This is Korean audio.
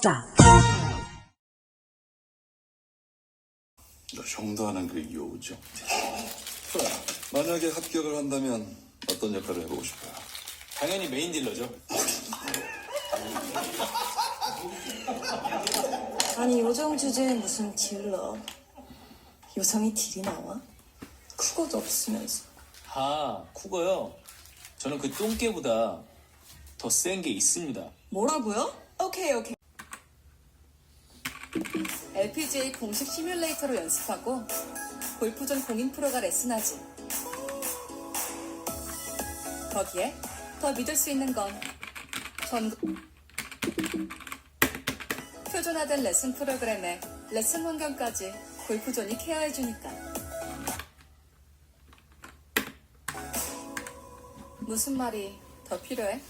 Stop. 너 형도 하는 그 요정. 만약에 합격을 한다면 어떤 역할을 해보고 싶어요? 당연히 메인 딜러죠. 아니 요정 주제에 무슨 딜러. 요정이 딜이 나와? 크고도 없으면서. 아, 쿠거요. 저는 그 똥개보다 더 센 게 있습니다. 뭐라고요? 오케이. LPGA 공식 시뮬레이터로 연습하고 골프전 공인 프로가 레슨하지. 거기에 더 믿을 수 있는 건 표준화된 레슨 프로그램에 레슨 환경까지 골프존이 케어해주니까. 무슨 말이 더 필요해?